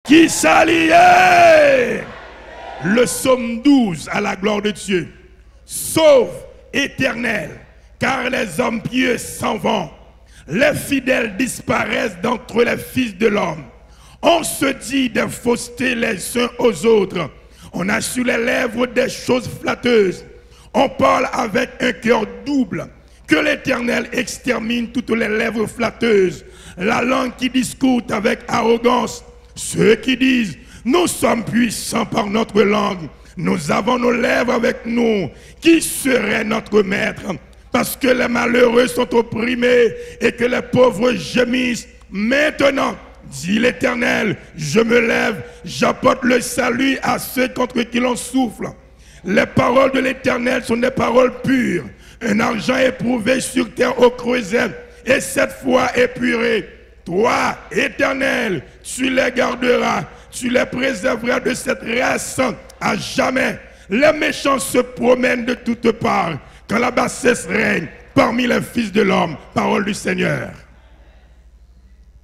qui s'allie. Le psaume 12 à la gloire de Dieu. Sauve, Éternel, car les hommes pieux s'en vont. Les fidèles disparaissent d'entre les fils de l'homme. On se dit des faussetés les uns aux autres. On a sur les lèvres des choses flatteuses. On parle avec un cœur double. Que l'Éternel extermine toutes les lèvres flatteuses. La langue qui discute avec arrogance. Ceux qui disent, nous sommes puissants par notre langue. Nous avons nos lèvres avec nous. Qui serait notre maître? Parce que les malheureux sont opprimés et que les pauvres gémissent. Maintenant, dit l'Éternel, je me lève, j'apporte le salut à ceux contre qui l'on souffle. Les paroles de l'Éternel sont des paroles pures. Un argent éprouvé sur terre au creuset et cette fois épuré. Toi, Éternel, tu les garderas, tu les préserveras de cette race à jamais. Les méchants se promènent de toutes parts quand la bassesse règne parmi les fils de l'homme. Parole du Seigneur.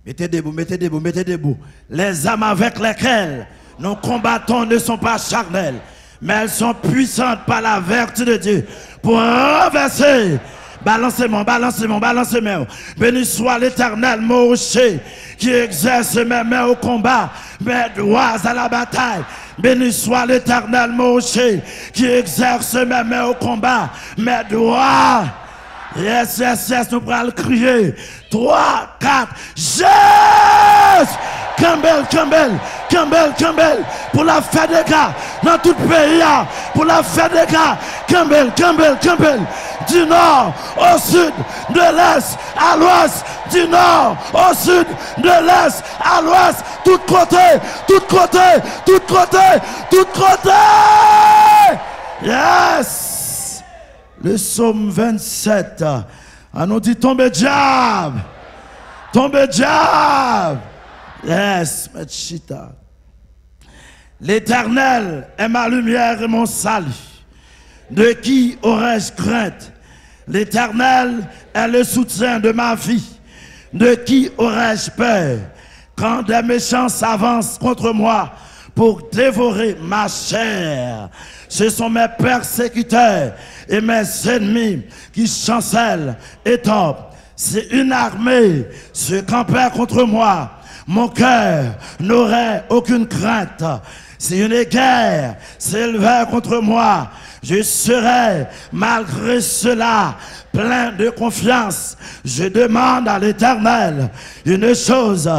Mettez debout, mettez debout, mettez debout. Les âmes avec lesquelles nous combattons ne sont pas charnelles, mais elles sont puissantes par la vertu de Dieu pour renverser. Balancez-moi, balancez-moi, balancez-moi. Béni soit l'Éternel, mon rocher, qui exerce mes mains au combat, mes doigts à la bataille. Béni soit l'Éternel, mon rocher, qui exerce mes mains au combat, mes doigts. Yes, yes, yes, nous pourrons le crier. 3, 4, yes! Campbell, Campbell, Campbell, Campbell, pour la fête des gars, dans tout le pays, pour la fête des gars, Campbell, Campbell, Campbell, du nord au sud, de l'est à l'ouest, du nord au sud, de l'est à l'ouest, tout côté, tout côté, tout côté, tout côté! Yes! Le psaume 27, on nous dit tombe diable, tombe diable. Yes, Mechita. L'Éternel est ma lumière et mon salut. De qui aurais-je crainte? L'Éternel est le soutien de ma vie. De qui aurais-je peur? Quand des méchants s'avancent contre moi pour dévorer ma chair, ce sont mes persécuteurs et mes ennemis qui chancellent et tombent. C'est une armée se campait contre moi. Mon cœur n'aurait aucune crainte. Si une guerre s'élevait contre moi, je serais malgré cela plein de confiance. Je demande à l'Éternel une chose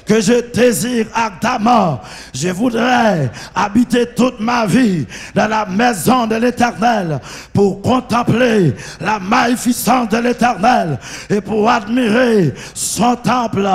que je désire ardemment. Je voudrais habiter toute ma vie dans la maison de l'Éternel pour contempler la magnificence de l'Éternel et pour admirer son temple,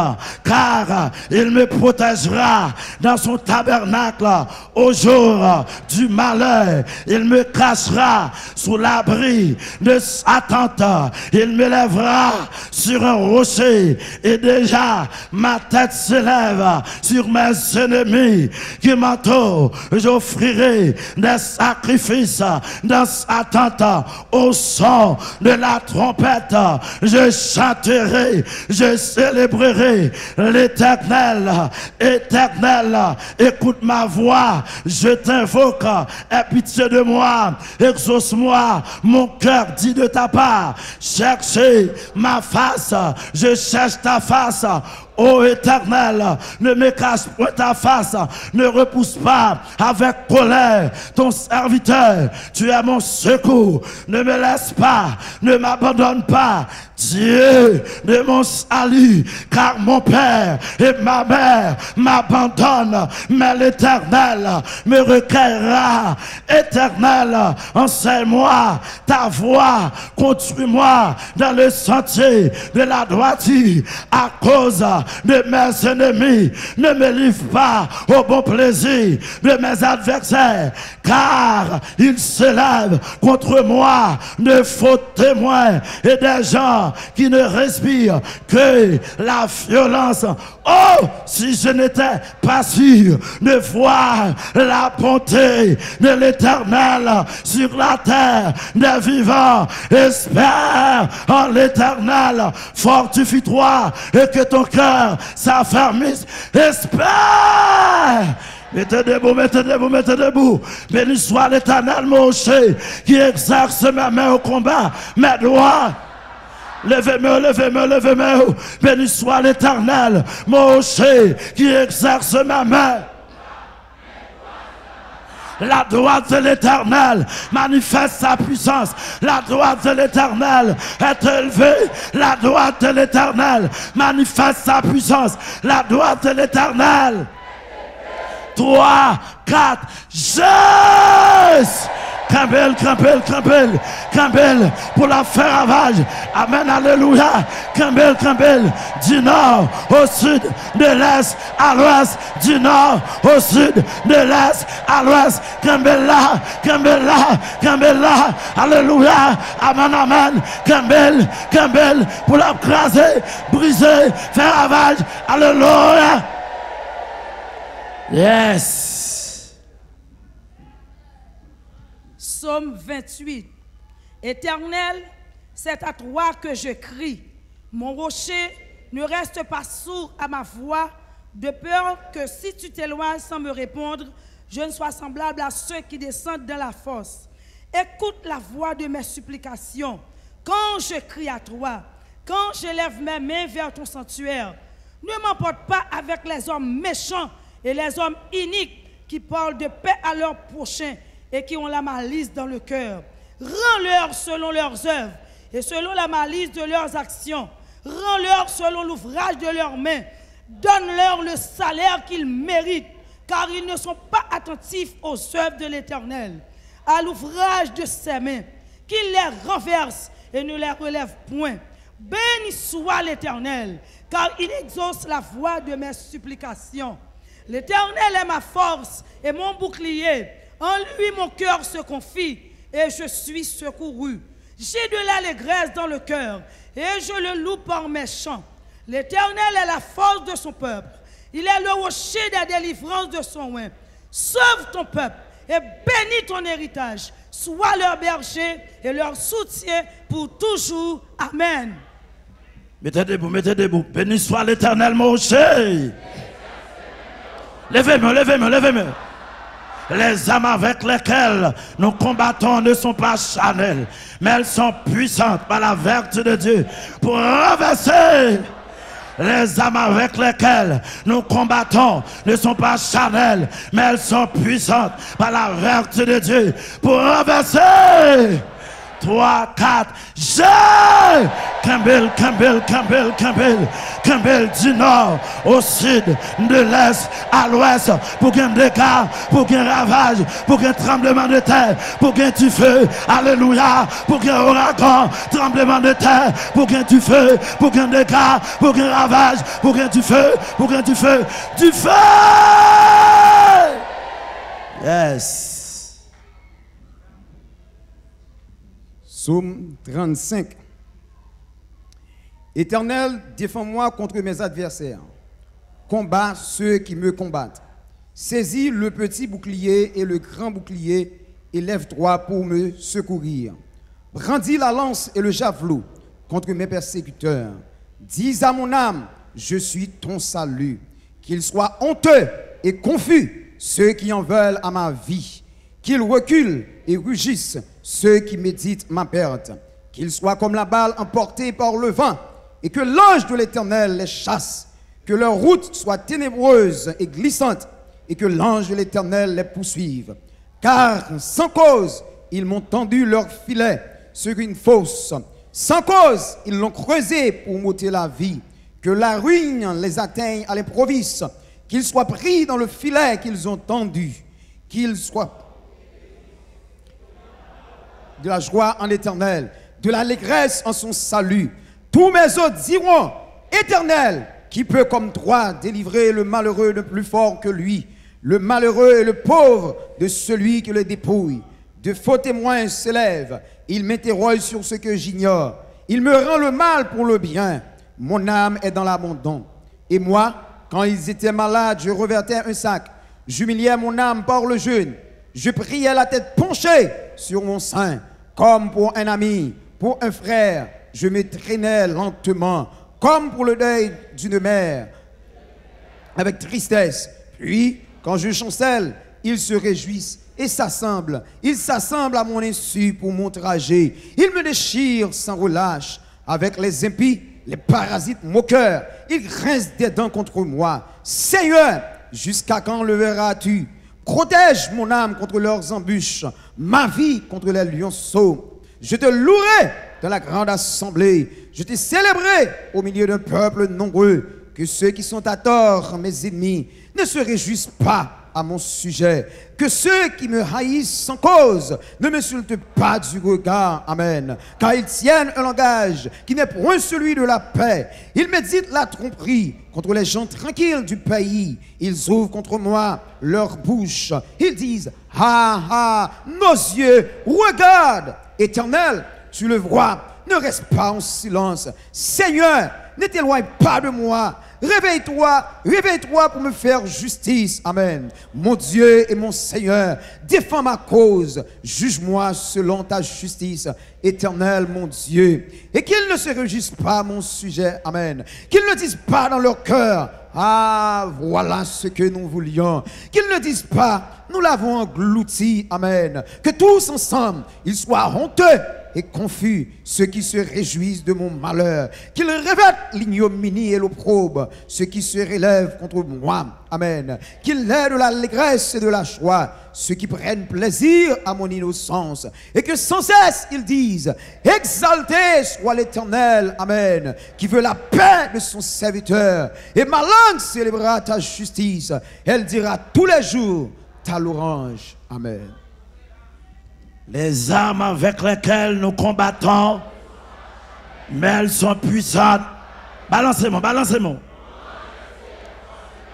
car il me protégera dans son tabernacle au jour du malheur. Il me cachera sous l'abri de sa tente. Il me lèvera sur un rocher et déjà ma tête s'élève sur mes ennemis qui m'entourent. J'offrirai des sacrifices dans sa tente au son de la trompette. Je chanterai, je célébrerai l'Éternel. Éternel, écoute ma voix, je t'invoque, aie pitié de moi, exauce-moi, mon cœur dit de ta part. Cherchez ma face, je cherche ta face. Ô Éternel, ne me cache point ta face, ne repousse pas avec colère ton serviteur. Tu es mon secours, ne me laisse pas, ne m'abandonne pas, Dieu de mon salut, car mon père et ma mère m'abandonnent, mais l'Éternel me recueillera. Éternel, enseigne-moi ta voie, conduis-moi dans le sentier de la droiture à cause de mes ennemis. Ne me livre pas au bon plaisir de mes adversaires, car ils s'élèvent contre moi de faux témoins et des gens qui ne respirent que la violence. Oh, si je n'étais pas sûr de voir la bonté de l'Éternel sur la terre des vivants, espère en l'Éternel, fortifie-toi et que ton cœur s'affermisse. Espère Mettez debout, mettez debout, mettez debout. Béni soit l'Éternel, Moshe, qui exerce ma main au combat, mes doigts. Levez-moi, levez-moi, levez-moi. Béni soit l'Éternel, Moshe, qui exerce ma main. La droite de l'Éternel manifeste sa puissance. La droite de l'Éternel est élevée. La droite de l'Éternel manifeste sa puissance. La droite de l'Éternel. 3, 4, Jésus! Campbell, Campbell, Campbell, Campbell, pour la faire ravage. Amen, alléluia. Campbell, Campbell, du nord au sud, de l'est à l'ouest, du nord au sud, de l'est à l'ouest. Campbell là, Campbell là, Campbell là. Alléluia. Amen, amen. Campbell, Campbell, pour la craser, briser, faire ravage. Alléluia. Yes. Psaume 28. Éternel, c'est à toi que je crie. Mon rocher, ne reste pas sourd à ma voix, de peur que si tu t'éloignes sans me répondre, je ne sois semblable à ceux qui descendent dans la fosse. Écoute la voix de mes supplications. Quand je crie à toi, quand je lève mes mains vers ton sanctuaire, ne m'emporte pas avec les hommes méchants et les hommes iniques qui parlent de paix à leurs prochains et qui ont la malice dans le cœur. Rends-leur selon leurs œuvres et selon la malice de leurs actions. Rends-leur selon l'ouvrage de leurs mains. Donne-leur le salaire qu'ils méritent, car ils ne sont pas attentifs aux œuvres de l'Éternel, à l'ouvrage de ses mains. Qu'il les renverse et ne les relève point. Béni soit l'Éternel, car il exauce la voix de mes supplications. L'Éternel est ma force et mon bouclier. En lui, mon cœur se confie et je suis secouru. J'ai de l'allégresse dans le cœur et je le loue par mes chants. L'Éternel est la force de son peuple. Il est le rocher des délivrances de son oint. Sauve ton peuple et bénis ton héritage. Sois leur berger et leur soutien pour toujours. Amen. Mettez debout, mettez debout. Béni soit l'Éternel, Moshe. Levez-moi, levez-moi, levez-moi. Les âmes avec lesquelles nous combattons ne sont pas charnelles, mais elles sont puissantes par la vertu de Dieu pour renverser. Les âmes avec lesquelles nous combattons ne sont pas charnelles, mais elles sont puissantes par la vertu de Dieu pour renverser. 3, 4, j'ai Campbell, Campbell, Campbell, Campbell, Campbell du nord au sud, de l'est à l'ouest, pour qu'un dégât, pour qu'un ravage, pour qu'un tremblement de terre, pour qu'un du feu, alléluia, pour qu'un ouragan, tremblement de terre, pour qu'un du feu, pour qu'un dégât, pour qu'un ravage, pour qu'un du feu, pour qu'un du feu, du feu! Yes. Psaume 35. Éternel, défends-moi contre mes adversaires. Combat ceux qui me combattent. Saisis le petit bouclier et le grand bouclier et lève-toi pour me secourir. Brandis la lance et le javelot contre mes persécuteurs. Dis à mon âme, je suis ton salut. Qu'ils soient honteux et confus ceux qui en veulent à ma vie. Qu'ils reculent et rugissent ceux qui méditent ma perte. Qu'ils soient comme la balle emportée par le vent et que l'ange de l'Éternel les chasse. Que leur route soit ténébreuse et glissante et que l'ange de l'Éternel les poursuive. Car sans cause, ils m'ont tendu leur filet sur une fosse. Sans cause, ils l'ont creusé pour m'ôter la vie. Que la ruine les atteigne à l'improviste. Qu'ils soient pris dans le filet qu'ils ont tendu. Qu'ils soient de la joie en l'Éternel, de l'allégresse en son salut. Tous mes autres diront, Éternel, qui peut comme toi délivrer le malheureux de plus fort que lui, le malheureux et le pauvre de celui qui le dépouille. De faux témoins s'élèvent, ils m'interrogent sur ce que j'ignore. Il me rend le mal pour le bien. Mon âme est dans l'abandon. Et moi, quand ils étaient malades, je revêtais un sac. J'humiliais mon âme par le jeûne. Je priais la tête penchée sur mon sein, comme pour un ami, pour un frère. Je me traînais lentement, comme pour le deuil d'une mère, avec tristesse. Puis, Quand je chancelle, ils se réjouissent et s'assemblent. Ils s'assemblent à mon insu pour m'outrager. Ils me déchirent sans relâche. Avec les impies, les parasites moqueurs, ils grincent des dents contre moi. Seigneur, jusqu'à quand le verras-tu? Protège mon âme contre leurs embûches, ma vie contre les lionceaux. Je te louerai dans la grande assemblée. Je te célébrerai au milieu d'un peuple nombreux. Que ceux qui sont à tort, mes ennemis, ne se réjouissent pas à mon sujet. Que ceux qui me haïssent sans cause ne m'insultent pas du regard. Amen. Car ils tiennent un langage qui n'est point celui de la paix. Ils méditent la tromperie contre les gens tranquilles du pays. Ils ouvrent contre moi leur bouche. Ils disent, ah ah, nos yeux regardent. Éternel, tu le vois, ne reste pas en silence. Seigneur, ne t'éloigne pas de moi. Réveille-toi, réveille-toi pour me faire justice. Amen. Mon Dieu et mon Seigneur, défends ma cause. Juge-moi selon ta justice. Éternel, mon Dieu. Et qu'ils ne se réjouissent pas à mon sujet. Amen. Qu'ils ne disent pas dans leur cœur, ah, voilà ce que nous voulions. Qu'ils ne disent pas, nous l'avons englouti. Amen. Que tous ensemble, ils soient honteux et confus, ceux qui se réjouissent de mon malheur. Qu'ils revêtent l'ignominie et l'opprobre, ceux qui se relèvent contre moi. Amen. Qu'ils aient de l'allégresse et de la joie, ceux qui prennent plaisir à mon innocence. Et que sans cesse ils disent, exalté soit l'Éternel. Amen. Qui veut la paix de son serviteur. Et ma langue célébrera ta justice. Elle dira tous les jours ta louange. Amen. Les armes avec lesquelles nous combattons, mais elles sont puissantes. Balancez-moi, balancez-moi.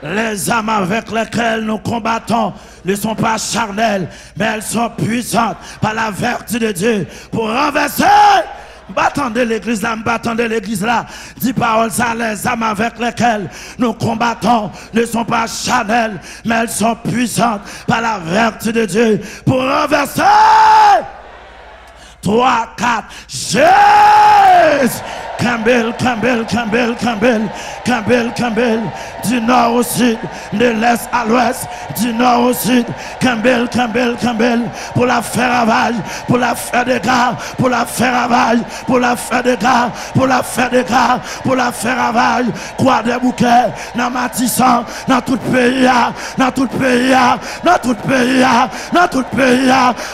Les armes avec lesquelles nous combattons ne sont pas charnelles, mais elles sont puissantes par la vertu de Dieu pour renverser. Battant de l'église là, battant de l'église là, dit parole ça, les armes avec lesquelles nous combattons ne sont pas charnelles, mais elles sont puissantes par la vertu de Dieu pour renverser. 3, 4, Jésus! Campbell, Campbell, Campbell, Campbell, Campbell, Campbell, du nord au sud, de l'est à l'ouest, du nord au sud, Campbell, Campbell, Campbell, pour la faire ravage, pour la faire des gars, pour la faire ravage, pour la faire des gars, pour la faire des gars, pour la faire ravage, croix des bouquets, dans Matissan, dans tout pays, dans tout pays, dans tout pays, dans tout pays,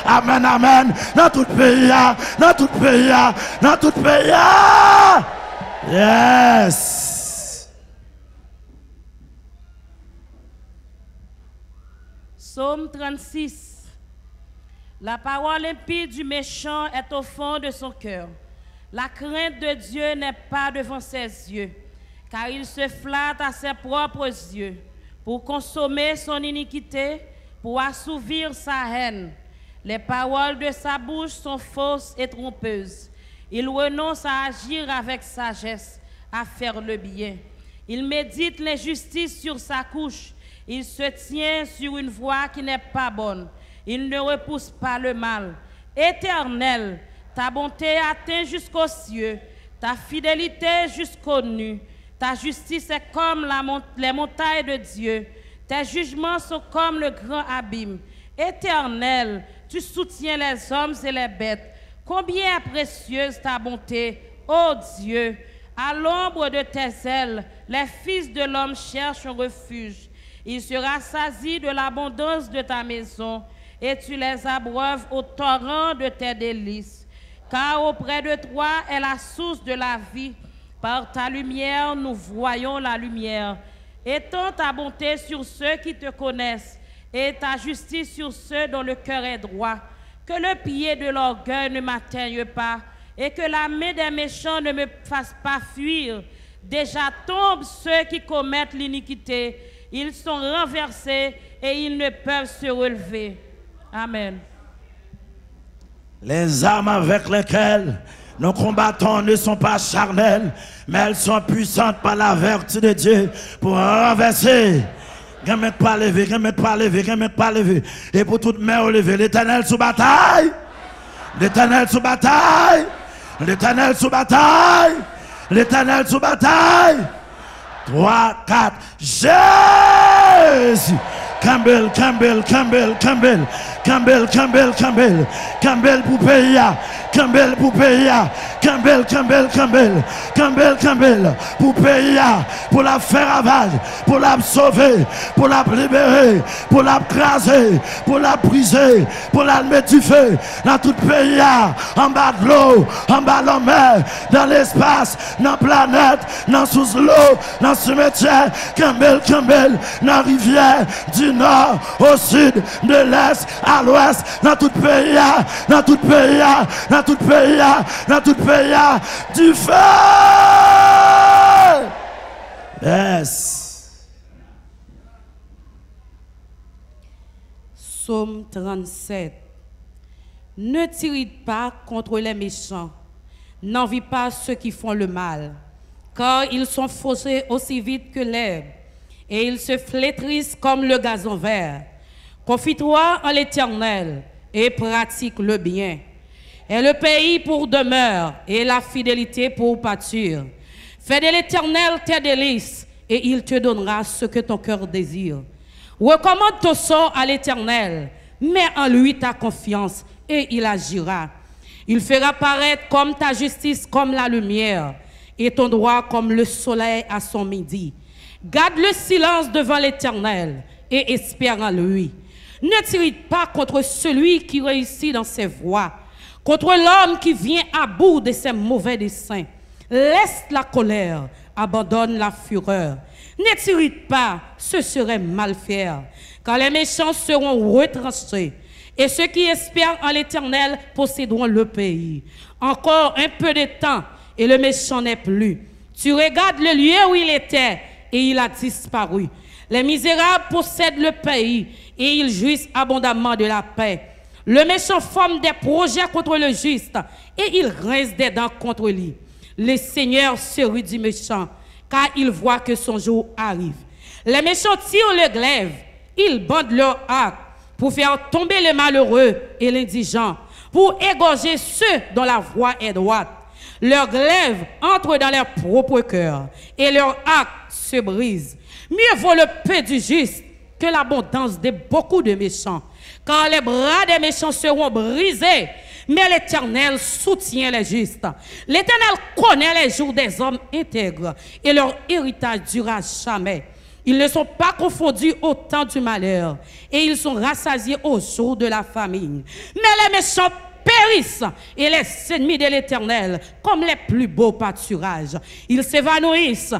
amen, amen, dans tout pays, dans tout pays, dans tout pays. Yes. Psaume 36. La parole impie du méchant est au fond de son cœur. La crainte de Dieu n'est pas devant ses yeux, car il se flatte à ses propres yeux pour consommer son iniquité, pour assouvir sa haine. Les paroles de sa bouche sont fausses et trompeuses. Il renonce à agir avec sagesse, à faire le bien. Il médite l'injustice sur sa couche. Il se tient sur une voie qui n'est pas bonne. Il ne repousse pas le mal. Éternel, ta bonté atteint jusqu'aux cieux, ta fidélité jusqu'aux nues. Ta justice est comme les montagnes de Dieu. Tes jugements sont comme le grand abîme. Éternel, tu soutiens les hommes et les bêtes. Combien est précieuse ta bonté, ô Dieu! À l'ombre de tes ailes, les fils de l'homme cherchent un refuge. Il se rassasie de l'abondance de ta maison, et tu les abreuves au torrent de tes délices. Car auprès de toi est la source de la vie. Par ta lumière, nous voyons la lumière. Étends ta bonté sur ceux qui te connaissent, et ta justice sur ceux dont le cœur est droit. Que le pied de l'orgueil ne m'atteigne pas et que la main des méchants ne me fasse pas fuir. Déjà tombent ceux qui commettent l'iniquité. Ils sont renversés et ils ne peuvent se relever. Amen. Les armes avec lesquelles nos combattants ne sont pas charnelles, mais elles sont puissantes par la vertu de Dieu pour renverser. Gamet pas levé, gamet pas levé, gamet pas levé. Et pour toute main au lever, l'Éternel sous bataille. L'Éternel sous bataille. L'Éternel sous bataille. L'Éternel sous bataille. 3, 4, Jésus. Campbell, Campbell, Campbell, Campbell, Campbell, Campbell, Campbell, Campbell pour payer, Campbell pour payer, Campbell, Campbell, Campbell, Campbell, Campbell pour payer, pour la faire ravage, pour la sauver, pour la libérer, pour la craser, pour la briser, pour la mettre du feu dans tout pays, en bas de l'eau, en bas de la mer, dans l'espace, dans la planète, dans sous l'eau, dans le cimetière, Campbell, Campbell, dans la rivière, du nord au sud, de l'est à l'ouest, dans tout pays, dans tout pays, dans tout pays, dans tout pays, du feu. Yes. Psaume 37. Ne t'irrite pas contre les méchants, n'envie pas ceux qui font le mal, car ils sont faussés aussi vite que l'herbe, et ils se flétrissent comme le gazon vert. Confie-toi en l'Éternel et pratique le bien. Et le pays pour demeure et la fidélité pour pâture. Fais de l'Éternel tes délices et il te donnera ce que ton cœur désire. Recommande ton sort à l'Éternel, mets en lui ta confiance et il agira. Il fera paraître comme ta justice comme la lumière et ton droit comme le soleil à son midi. Garde le silence devant l'Éternel et espère en lui. Ne t'irrite pas contre celui qui réussit dans ses voies, contre l'homme qui vient à bout de ses mauvais desseins. Laisse la colère, abandonne la fureur. Ne t'irrite pas, ce serait mal faire, car les méchants seront retranchés, et ceux qui espèrent en l'Éternel posséderont le pays. Encore un peu de temps, et le méchant n'est plus. Tu regardes le lieu où il était, et il a disparu. Les misérables possèdent le pays, et ils jouissent abondamment de la paix. Le méchant forme des projets contre le juste, et il grince des dents contre lui. Le Seigneur se rit du méchant, car il voit que son jour arrive. Les méchants tirent le glaive, ils bandent leur arc pour faire tomber les malheureux et l'indigent, pour égorger ceux dont la voie est droite. Leur glaive entre dans leur propre cœur, et leur arc se brise. Mieux vaut le peu du juste que l'abondance de beaucoup de méchants, car les bras des méchants seront brisés, mais l'Éternel soutient les justes. L'Éternel connaît les jours des hommes intègres, et leur héritage durera jamais. Ils ne sont pas confondus au temps du malheur, et ils sont rassasiés au jour de la famine. Mais les méchants périssent, et les ennemis de l'Éternel, comme les plus beaux pâturages. Ils s'évanouissent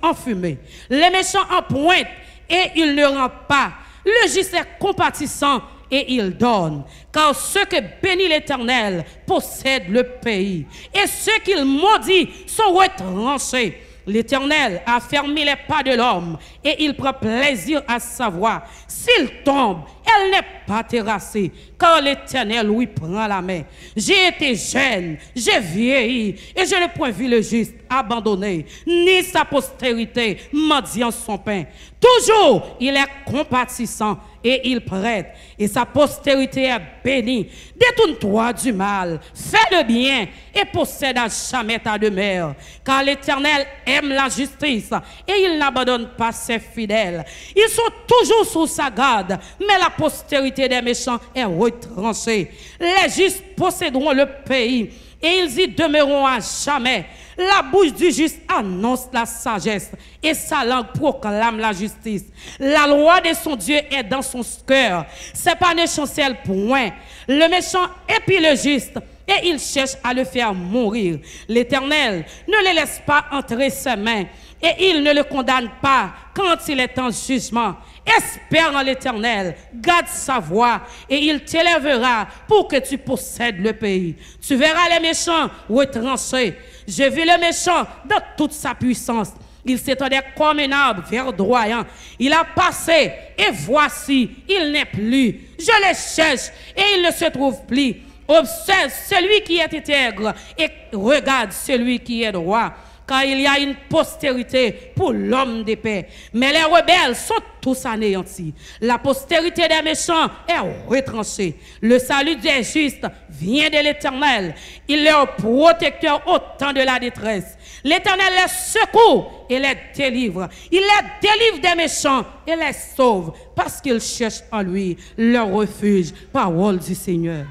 en fumée. Les méchants en pointent, et ils ne rampent pas. Le juste est compatissant, et il donne. Car ceux que bénit l'Éternel possèdent le pays, et ceux qu'il maudit sont retranchés. L'Éternel a fermé les pas de l'homme, et il prend plaisir à savoir. S'il tombe, elle n'est pas terrassée, car l'Éternel lui prend la main. J'ai été jeune, j'ai vieilli, et je n'ai point vu le juste abandonné, ni sa postérité mendiant son pain. Toujours, il est compatissant, et il prête, et sa postérité est bénie. Détourne-toi du mal, fais le bien, et possède à jamais ta demeure. Car l'Éternel aime la justice, et il n'abandonne pas ses fidèles. Ils sont toujours sous sa garde, mais la postérité des méchants est retranchée. Les justes posséderont le pays, et ils y demeureront à jamais. La bouche du juste annonce la sagesse, et sa langue proclame la justice. La loi de son Dieu est dans son cœur. C'est pas ne chancelle point. Le méchant épie le juste, et il cherche à le faire mourir. L'Éternel ne le laisse pas entrer ses mains, et il ne le condamne pas quand il est en jugement. Espère en l'Éternel, garde sa voie, et il t'élèvera pour que tu possèdes le pays. Tu verras les méchants retranchés. Je vis le méchant dans toute sa puissance. Il s'étendait comme un arbre verdoyant. Il a passé, et voici, il n'est plus. Je le cherche, et il ne se trouve plus. Observe celui qui est intègre, et regarde celui qui est droit. car il y a une postérité pour l'homme de paix. Mais les rebelles sont tous anéantis. La postérité des méchants est retranchée. Le salut des justes vient de l'Éternel. Il est leur protecteur au temps de la détresse. L'Éternel les secourt et les délivre. Il les délivre des méchants et les sauve parce qu'ils cherchent en lui leur refuge. Parole du Seigneur.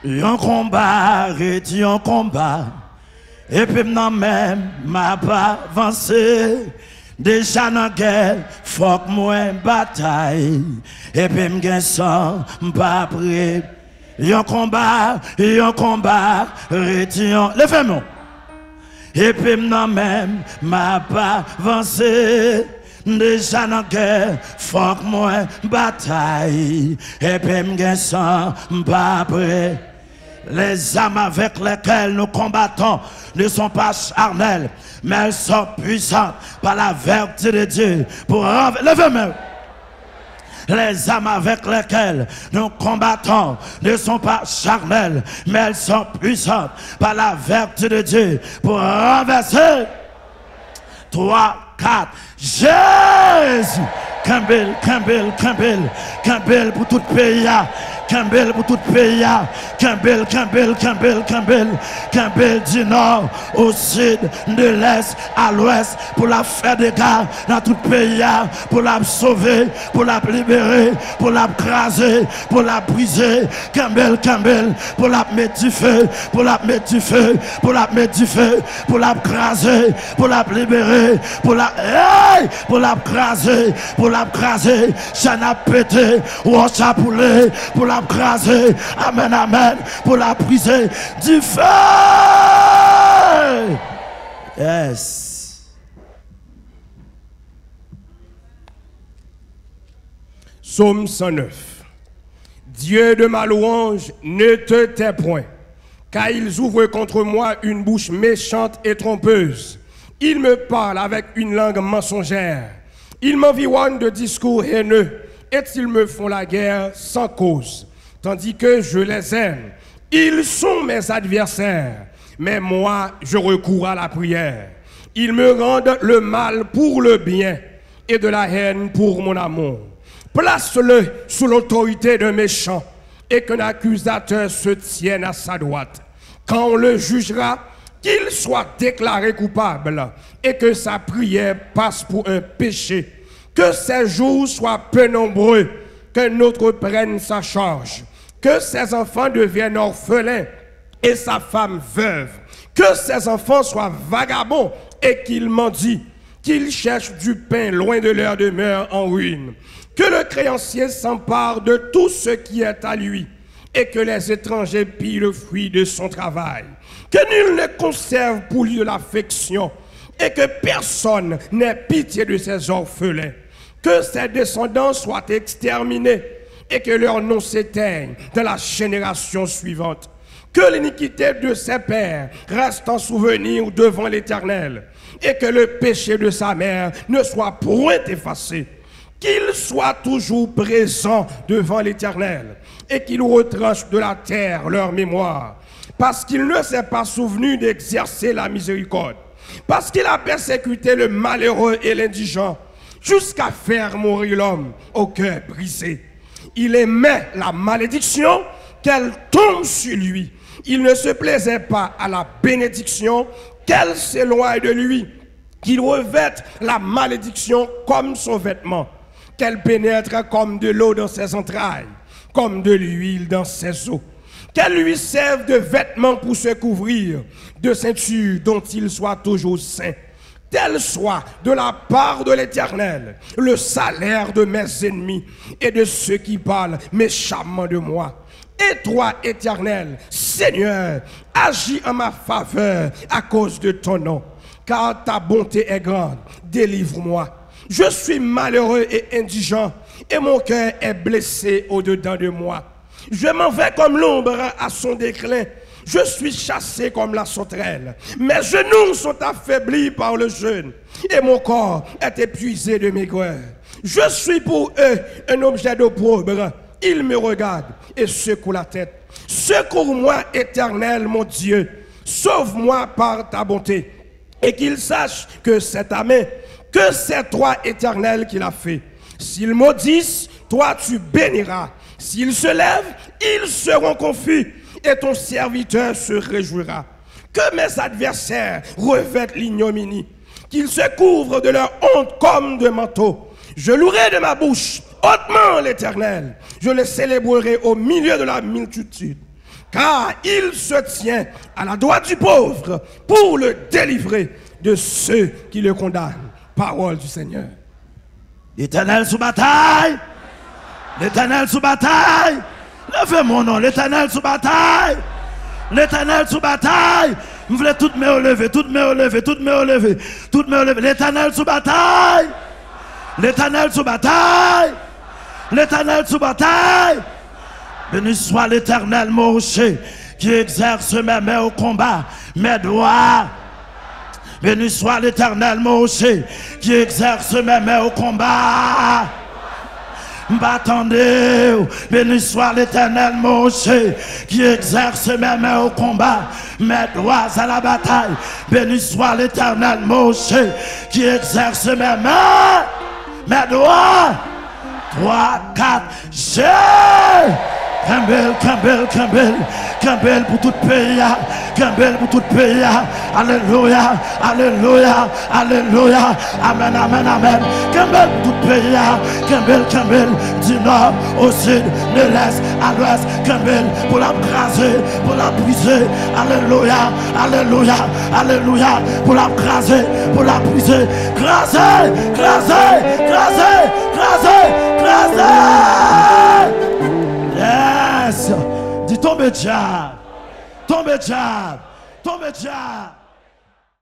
Un combat, et un combat. Et puis maintenant même, m'a pas avancé. Déjà dans la guerre, faut que moi bataille. Et puis m'gain sang, m'pas prêt. Un combat, retiens. Levez-moi. Et puis maintenant même, m'a pas avancé. Déjà dans la guerre, faut que moi bataille. Et puis m'gain sang, m'pas prêt. Les armes avec lesquelles nous combattons ne sont pas charnelles, mais elles sont puissantes par la vertu de Dieu pour renverser. Levez-moi. Les armes avec lesquelles nous combattons ne sont pas charnelles, mais elles sont puissantes par la vertu de Dieu pour renverser. 3, 4. Jésus! Campbell pour tout pays. Campbell pour tout pays. Campbell du nord au sud, de l'est à l'ouest, pour la faire des gars dans tout pays, pour la sauver, pour la libérer, pour la craser, pour la briser. Campbell, pour la mettre du feu, pour la mettre du feu, pour la mettre du feu, pour la craser, pour la libérer, pour la craser, pour la craser. Chana pété, ou ça poulet, pour la craser. Amen, amen, pour la briser du feu. Yes. Psaume 109. Dieu de ma louange, ne te tais point, car ils ouvrent contre moi une bouche méchante et trompeuse. Ils me parlent avec une langue mensongère. Ils m'environnent de discours haineux, et ils me font la guerre sans cause, tandis que je les aime. Ils sont mes adversaires, mais moi, je recours à la prière. Ils me rendent le mal pour le bien, et de la haine pour mon amour. Place-le sous l'autorité d'un méchant, et qu'un accusateur se tienne à sa droite. Quand on le jugera, qu'il soit déclaré coupable, et que sa prière passe pour un péché. Que ses jours soient peu nombreux, qu'un autre prenne sa charge. Que ses enfants deviennent orphelins, et sa femme veuve. Que ses enfants soient vagabonds, et qu'ils mendient. Qu'ils cherchent du pain loin de leur demeure en ruine. Que le créancier s'empare de tout ce qui est à lui, et que les étrangers pillent le fruit de son travail. Que nul ne conserve pour lui de l'affection, et que personne n'ait pitié de ses orphelins. Que ses descendants soient exterminés, et que leur nom s'éteigne dans la génération suivante. Que l'iniquité de ses pères reste en souvenir devant l'Éternel, et que le péché de sa mère ne soit point effacé. Qu'il soit toujours présent devant l'Éternel, et qu'il retranche de la terre leur mémoire, parce qu'il ne s'est pas souvenu d'exercer la miséricorde, parce qu'il a persécuté le malheureux et l'indigent, jusqu'à faire mourir l'homme au cœur brisé. Il aimait la malédiction, qu'elle tombe sur lui. Il ne se plaisait pas à la bénédiction, qu'elle s'éloigne de lui. Qu'il revête la malédiction comme son vêtement, qu'elle pénètre comme de l'eau dans ses entrailles, comme de l'huile dans ses os. Qu'elle lui serve de vêtements pour se couvrir, de ceinture dont il soit toujours saint. Tel soit de la part de l'Éternel le salaire de mes ennemis et de ceux qui parlent méchamment de moi. Et toi, Éternel, Seigneur, agis en ma faveur à cause de ton nom, car ta bonté est grande. Délivre-moi. Je suis malheureux et indigent, et mon cœur est blessé au-dedans de moi. Je m'en vais comme l'ombre à son déclin. Je suis chassé comme la sauterelle. Mes genoux sont affaiblis par le jeûne, et mon corps est épuisé de maigreur. Je suis pour eux un objet d'opprobre. Ils me regardent et secouent la tête. Secours-moi, Éternel, mon Dieu. Sauve-moi par ta bonté. et qu'il sache que c'est ta main, que c'est toi, Éternel, qui l'a fait. S'ils maudissent, toi tu béniras. S'ils se lèvent, ils seront confus, et ton serviteur se réjouira. Que mes adversaires revêtent l'ignominie, qu'ils se couvrent de leur honte comme de manteau. Je louerai de ma bouche hautement l'Éternel. Je le célébrerai au milieu de la multitude. Car il se tient à la droite du pauvre pour le délivrer de ceux qui le condamnent. Parole du Seigneur. L'Éternel sous bataille. L'Éternel sous bataille. Levez mon nom. L'Éternel sous bataille. L'Éternel sous bataille. Vous voulez toutes mes lever, toutes mes lever, toutes mes lever, toutes mes lever. L'Éternel sous bataille. L'Éternel sous bataille. L'Éternel sous bataille. Béni soit l'Éternel, mon rocher, qui exerce mes mains au combat, mes doigts. Béni soit l'Éternel, mon rocher, qui exerce mes mains au combat. M'attendez, béni soit l'Éternel, mon rocher, qui exerce mes mains au combat, mes doigts à la bataille. Béni soit l'Éternel, mon rocher, qui exerce mes mains, mes doigts. 3, 4, j'ai Campbell pour tout pays, Campbell pour tout pays, alléluia, alléluia, alléluia, amen, amen, amen, Campbell pour tout pays, Campbell, du nord au sud, de l'est à l'ouest, Campbell pour la craser, pour la briser, alléluia, alléluia, alléluia, pour la craser, pour la briser, craser, craser, craser, craser, craser. Yes! Dis tombe diable! Tombe diable! Tombe diable!